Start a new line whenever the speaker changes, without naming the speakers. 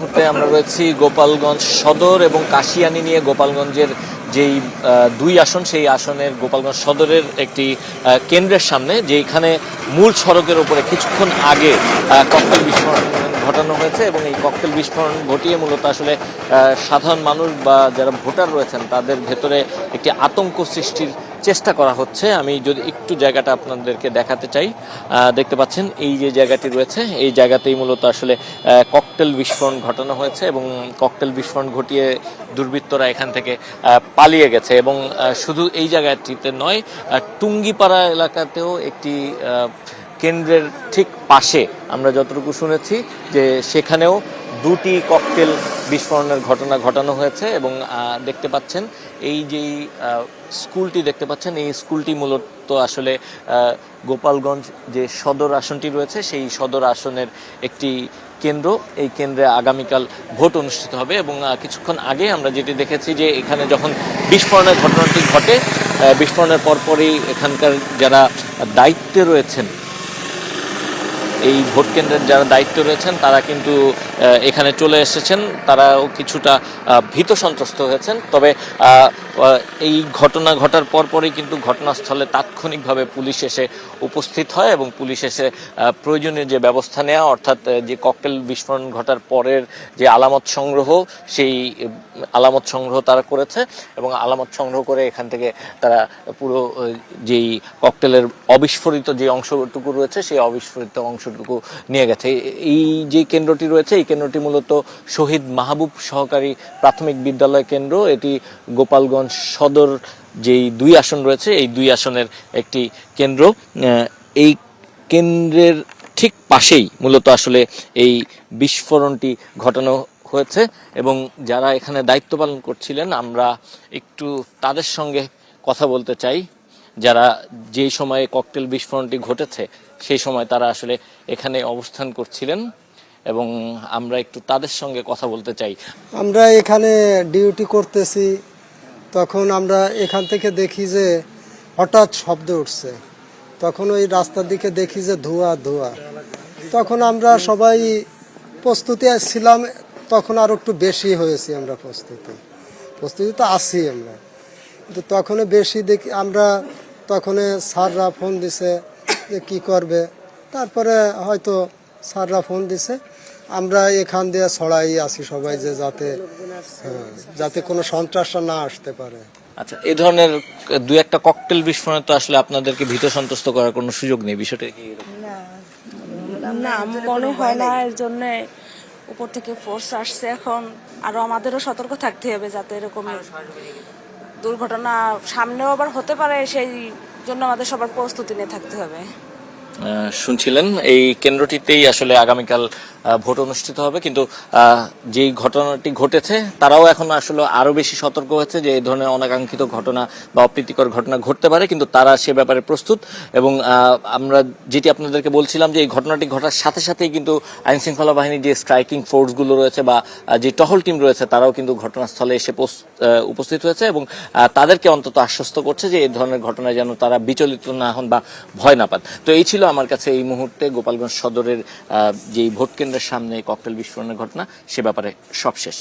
মুহূর্তে আমরা রয়েছি গোপালগঞ্জ সদর এবং কাশিয়ানী নিয়ে গোপালগঞ্জের যেই দুই আসন, সেই আসনের গোপালগঞ্জ সদরের একটি কেন্দ্রের সামনে, যেখানে মূল সড়কের উপরে কিছুক্ষণ আগে ককটেল বিস্ফোরণ ঘটানো হয়েছে এবং এই ককটেল বিস্ফোরণ ঘটিয়ে মূলত আসলে সাধারণ মানুষ বা যারা ভোটার রয়েছেন তাদের ভেতরে একটি আতঙ্ক সৃষ্টির চেষ্টা করা হচ্ছে। আমি যদি একটু জায়গাটা আপনাদেরকে দেখাতে চাই, দেখতে পাচ্ছেন এই যে জায়গাটি রয়েছে, এই জায়গাতেই মূলত আসলে ককটেল বিস্ফোরণ ঘটানো হয়েছে এবং ককটেল বিস্ফোরণ ঘটিয়ে দুর্বৃত্তরা এখান থেকে পালিয়ে গেছে। এবং শুধু এই জায়গাটিতে নয়, টুঙ্গিপাড়া এলাকাতেও একটি কেন্দ্রের ঠিক পাশে আমরা যতটুকু শুনেছি যে সেখানেও দুটি ককটেল বিস্ফোরণের ঘটনা ঘটানো হয়েছে। এবং দেখতে পাচ্ছেন এই যেই স্কুলটি দেখতে পাচ্ছেন, এই স্কুলটি মূলত আসলে গোপালগঞ্জ যে সদর আসনটি রয়েছে সেই সদর আসনের একটি কেন্দ্র। এই কেন্দ্রে আগামীকাল ভোট অনুষ্ঠিত হবে এবং কিছুক্ষণ আগে আমরা যেটি দেখেছি যে এখানে যখন বিস্ফোরণের ঘটনাটি ঘটে, বিস্ফোরণের পরপরই এখানকার যারা দায়িত্বে রয়েছেন, এই ভোট কেন্দ্রের যারা দায়িত্ব রয়েছেন তারা কিন্তু এখানে চলে এসেছেন, তারাও কিছুটা ভীত সন্ত্রস্ত হয়েছেন। তবে এই ঘটনা ঘটার পরপরই কিন্তু ঘটনাস্থলে তাৎক্ষণিকভাবে পুলিশ এসে উপস্থিত হয় এবং পুলিশ এসে প্রয়োজনীয় যে ব্যবস্থা নেওয়া, অর্থাৎ যে ককটেল বিস্ফোরণ ঘটার পরের যে আলামত সংগ্রহ, সেই আলামত সংগ্রহ তারা করেছে এবং আলামত সংগ্রহ করে এখান থেকে তারা পুরো যেই ককটেলের অবিস্ফোরিত যে অংশটুকু রয়েছে সেই অবিস্ফোরিত অংশটুকু নিয়ে গেছে। এই যে কেন্দ্রটি রয়েছে এই কেন্দ্রটি মূলত শহীদ মাহবুব সহকারী প্রাথমিক বিদ্যালয় কেন্দ্র। এটি গোপালগঞ্জ সদর যেই দুই আসন রয়েছে এই দুই আসনের একটি কেন্দ্র। এই কেন্দ্রের ঠিক পাশেই মূলত আসলে এই বিস্ফোরণটি ঘটানো হয়েছে এবং যারা এখানে দায়িত্ব পালন করছিলেন আমরা একটু তাদের সঙ্গে কথা বলতে চাই। যারা যেই সময়ে ককটেল বিস্ফোরণটি ঘটেছে সেই সময় তারা আসলে এখানে অবস্থান করছিলেন এবং আমরা একটু তাদের সঙ্গে কথা বলতে চাই।
আমরা এখানে ডিউটি করতেছি, তখন আমরা এখান থেকে দেখি যে হঠাৎ শব্দ উঠছে, তখন ওই রাস্তার দিকে দেখি যে ধোঁয়া ধোঁয়া। তখন আমরা সবাই প্রস্তুতি ছিলাম, তখন আরও একটু বেশি হয়েছি আমরা প্রস্তুতি তো আছি আমরা, কিন্তু তখন বেশি দেখি আমরা। তখন স্যাররা ফোন দিছে যে কী করবে, তারপরে হয়তো স্যাররা ফোন দিছে, আমরা এখান দিয়ে ছড়াই আছি সবাই যে যাতে কোনো সন্ত্রাসটা না আসতে পারে।
আচ্ছা, এই ধরনের দুই একটা ককটেল বিস্ফোরণে তো আসলে আপনাদেরকে ভীত সন্ত্রস্ত করার কোনো সুযোগ নেই, বিষয়টা কি?
না, মনে হয় না। এর জন্য উপর থেকে ফোর্স আসছে, এখন আরো আমাদেরও সতর্ক থাকতে হবে যাতে এরকম দুর্ঘটনা সামনেও আবার হতে পারে, সেই জন্য আমাদের সবার প্রস্তুতি নিয়ে থাকতে হবে।
শুনছিলেন এই কেন্দ্রটিতেই আসলে আগামীকাল ভোট অনুষ্ঠিত হবে, কিন্তু যেই ঘটনাটি ঘটেছে তারাও এখন আসলে আরো বেশি সতর্ক হয়েছে যে এই ধরনের অনাকাঙ্ক্ষিত ঘটনা বা অপ্রীতিকর ঘটনা ঘটতে পারে, কিন্তু তারা সে ব্যাপারে প্রস্তুত। এবং আমরা যেটি আপনাদেরকে বলছিলাম যে এই ঘটনাটি ঘটার সাথে সাথেই কিন্তু আইনশৃঙ্খলা বাহিনীর যে স্ট্রাইকিং ফোর্সগুলো রয়েছে বা যে টহল টিম রয়েছে তারাও কিন্তু ঘটনাস্থলে এসে উপস্থিত হয়েছে এবং তাদেরকে অন্তত আশ্বস্ত করছে যে এই ধরনের ঘটনায় যেন তারা বিচলিত না হন বা ভয় না পান। তো এই ছিল আমার কাছে এই মুহূর্তে গোপালগঞ্জ সদরের যেই ভোট কেন্দ্রের সামনে ককটেল বিস্ফোরণের ঘটনা, সে ব্যাপারে সবশেষ।